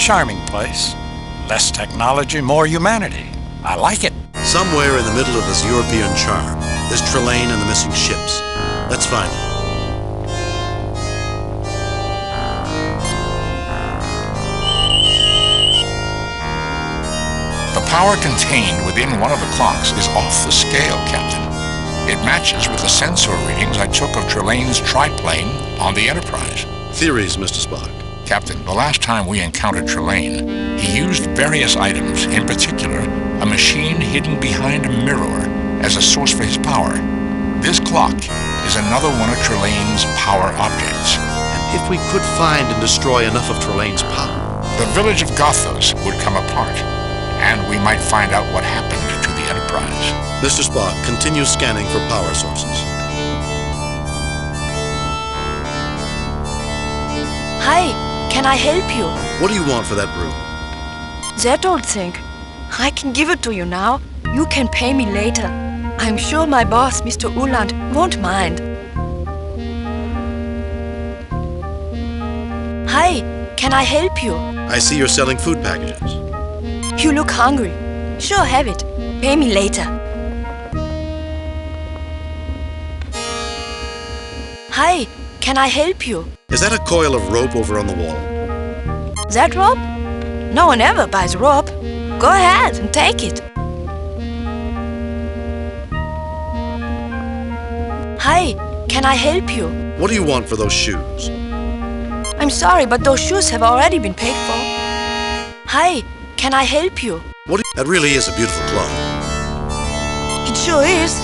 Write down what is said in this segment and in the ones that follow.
charming place. Less technology, more humanity. I like it. Somewhere in the middle of this European charm, there's Trelane and the missing ships. Let's find them. The power contained within one of the clocks is off the scale, Captain. It matches with the sensor readings I took of Trelane's triplane on the Enterprise. Theories, Mr. Spock. Captain, the last time we encountered Trelane, he used various items, in particular, a machine hidden behind a mirror as a source for his power. This clock is another one of Trelane's power objects. And if we could find and destroy enough of Trelane's power, the village of Gothos would come apart, and we might find out what happened to the Enterprise. Mr. Spock, continue scanning for power sources. Hi, can I help you? What do you want for that broom? That old thing. I can give it to you now. You can pay me later. I'm sure my boss, Mr. Uland, won't mind. Hi, can I help you? I see you're selling food packages. You look hungry. Sure, have it. Pay me later. Hi, can I help you? Is that a coil of rope over on the wall? That rope? No one ever buys rope. Go ahead and take it. Hi, can I help you? What do you want for those shoes? I'm sorry, but those shoes have already been paid for. Hi, can I help you? That really is a beautiful cloth. It sure is.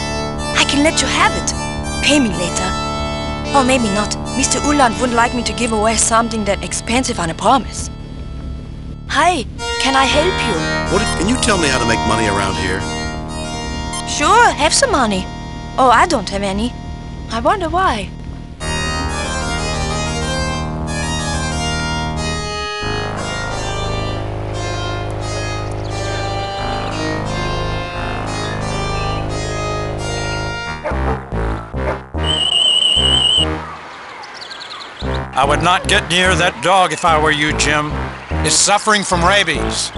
I can let you have it. Pay me later. Or maybe not. Mr. Uland wouldn't like me to give away something that expensive on a promise. Hi, can I help you? Can you tell me how to make money around here? Sure, have some money. Oh, I don't have any. I wonder why. I would not get near that dog if I were you, Jim. It's suffering from rabies.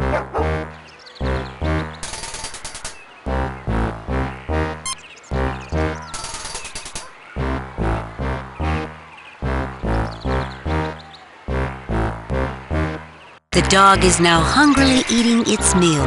The dog is now hungrily eating its meal.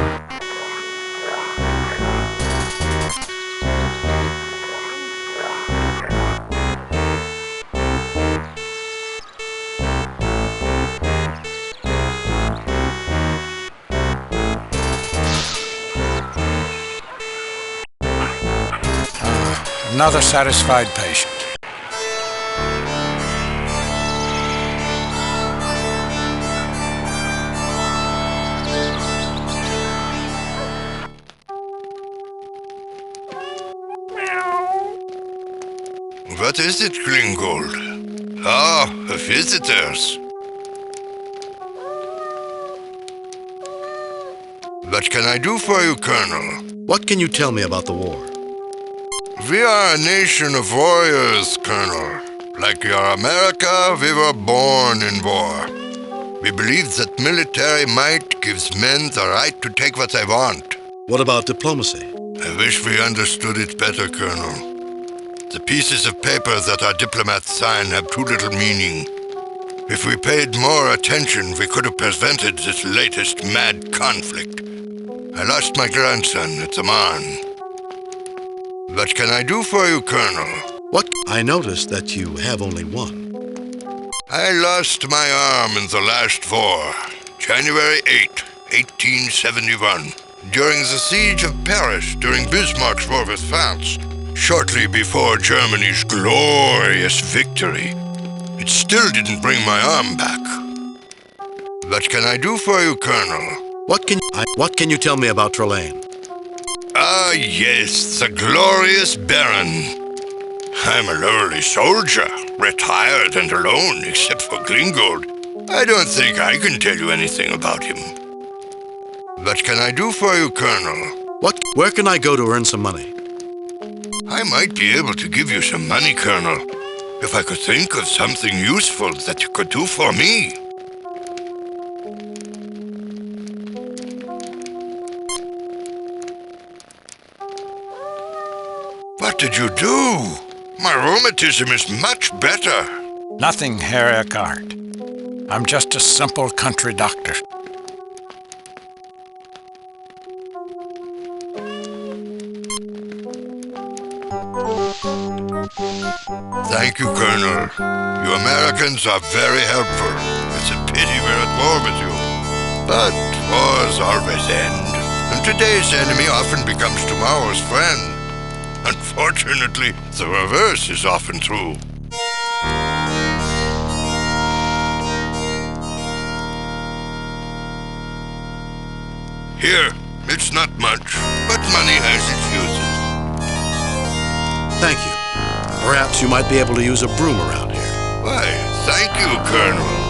Another satisfied patient. What is it, Gringold? Ah, visitors. What can I do for you, Colonel? What can you tell me about the war? We are a nation of warriors, Colonel. Like your America, we were born in war. We believe that military might gives men the right to take what they want. What about diplomacy? I wish we understood it better, Colonel. The pieces of paper that our diplomats sign have too little meaning. If we paid more attention, we could have prevented this latest mad conflict. I lost my grandson at the Marne. What can I do for you, Colonel? What? I noticed that you have only one. I lost my arm in the last war, January 8, 1871, during the siege of Paris during Bismarck's war with France, shortly before Germany's glorious victory. It still didn't bring my arm back. What can I do for you, Colonel? What can you tell me about Trelane? Ah, yes, the glorious Baron. I'm a lowly soldier, retired and alone, except for Gringold. I don't think I can tell you anything about him. What can I do for you, Colonel? Where can I go to earn some money? I might be able to give you some money, Colonel, if I could think of something useful that you could do for me. What did you do? My rheumatism is much better. Nothing, Herr Eckhart. I'm just a simple country doctor. Thank you, Colonel. You Americans are very helpful. It's a pity we're at war with you. But wars always end, and today's enemy often becomes tomorrow's friend. Unfortunately, the reverse is often true. Here, it's not much, but money has its uses. Thank you. Perhaps you might be able to use a broom around here. Why, thank you, Colonel.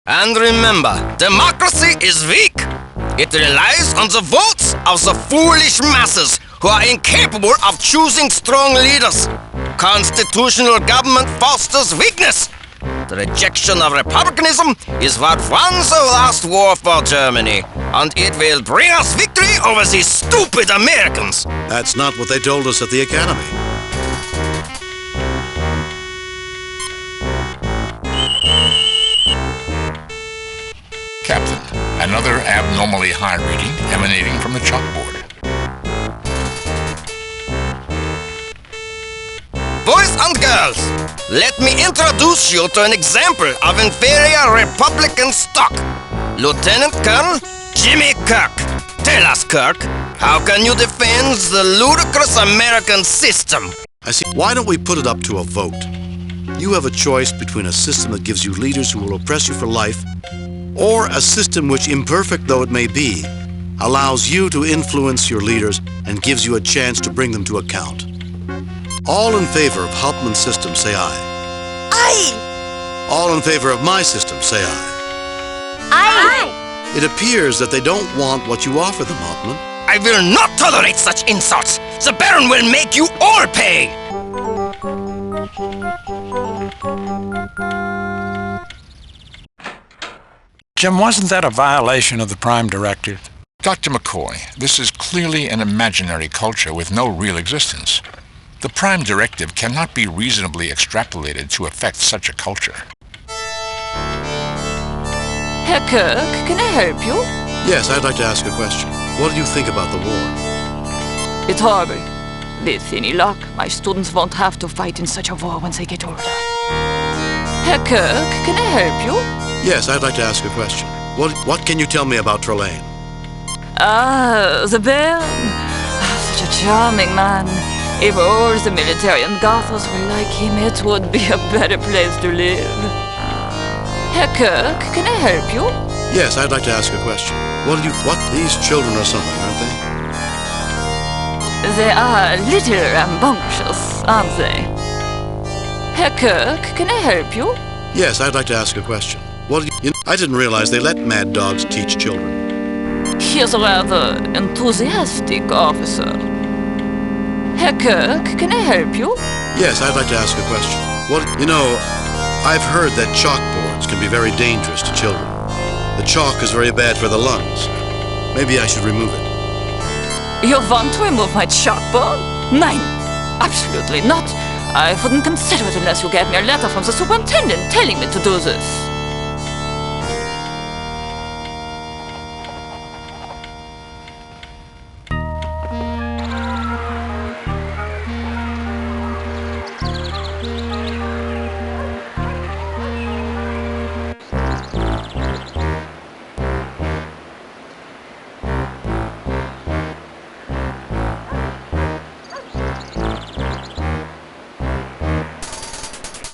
And remember, democracy is weak. It relies on the votes of the foolish masses who are incapable of choosing strong leaders. Constitutional government fosters weakness. The rejection of republicanism is what won the last war for Germany, and it will bring us victory over these stupid Americans. That's not what they told us at the academy. Captain, another abnormally high reading emanating from the chalkboard. Boys and girls, let me introduce you to an example of inferior Republican stock. Lieutenant Colonel Jimmy Kirk. Tell us, Kirk, how can you defend the ludicrous American system? I see. Why don't we put it up to a vote? You have a choice between a system that gives you leaders who will oppress you for life, or a system which, imperfect though it may be, allows you to influence your leaders and gives you a chance to bring them to account. All in favor of Hauptmann's system, say aye. Aye! All in favor of my system, say aye. Aye! It appears that they don't want what you offer them, Hauptmann. I will not tolerate such insults. The Baron will make you all pay. Jim, wasn't that a violation of the Prime Directive? Dr. McCoy, this is clearly an imaginary culture with no real existence. The Prime Directive cannot be reasonably extrapolated to affect such a culture. Herr Kirk, can I help you? Yes, I'd like to ask a question. What do you think about the war? It's horrible. With any luck, my students won't have to fight in such a war when they get older. Herr Kirk, can I help you? Yes, I'd like to ask a question. What can you tell me about Trelane? Ah, the Baron. Such a charming man. If all the military and Gothers were like him, it would be a better place to live. Herr Kirk, can I help you? Yes, I'd like to ask a question. These children are something, aren't they? They are a little rambunctious, aren't they? Herr Kirk, can I help you? Yes, I'd like to ask a question. I didn't realize they let mad dogs teach children. He's a rather enthusiastic officer. Herr Kirk, can I help you? Yes, I'd like to ask a question. I've heard that chalkboards can be very dangerous to children. The chalk is very bad for the lungs. Maybe I should remove it. You want to remove my chalkboard? Nein, absolutely not. I wouldn't consider it unless you gave me a letter from the superintendent telling me to do this.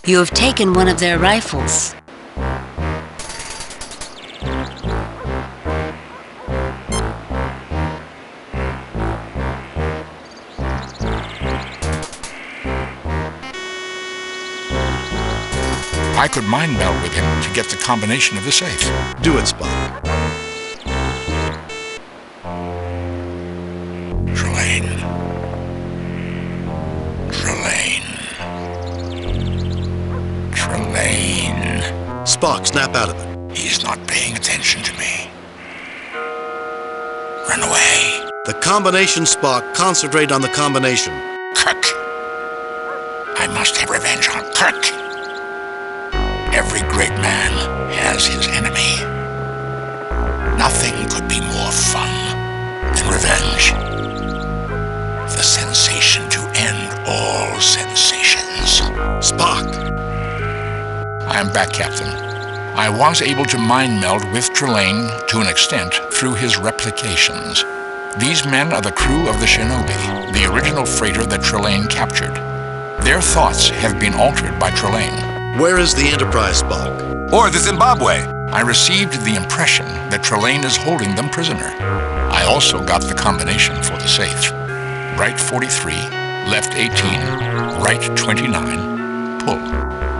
You have taken one of their rifles. I could mind meld with him to get the combination of the safe. Do it, Spot. Trelane. Spock snap out of it? He's not paying attention to me. Run away. The combination, Spock. Concentrate on the combination. Kirk. I must have revenge on Kirk. Every great man has his enemy. Nothing could be more fun than revenge. The sensation to end all sensations. Spock. I am back, Captain. I was able to mind meld with Trelane to an extent through his replications. These men are the crew of the Shinobi, the original freighter that Trelane captured. Their thoughts have been altered by Trelane. Where is the Enterprise, Spock? Or the Zimbabwe. I received the impression that Trelane is holding them prisoner. I also got the combination for the safe. Right 43, left 18, right 29, pull.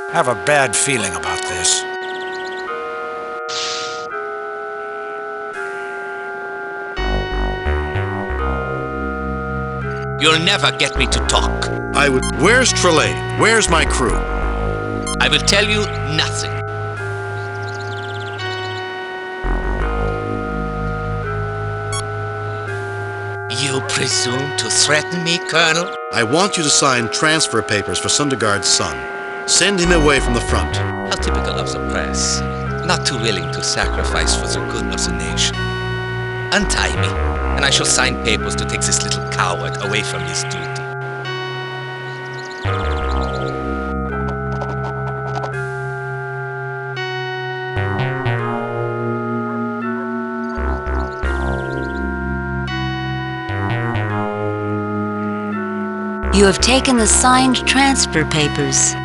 I have a bad feeling about this. You'll never get me to talk. Where's Trelane? Where's my crew? I will tell you nothing. You presume to threaten me, Colonel? I want you to sign transfer papers for Sundergaard's son. Send him away from the front. How typical of the press. Not too willing to sacrifice for the good of the nation. Untie me, and I shall sign papers to take this little coward away from his duty. You have taken the signed transfer papers.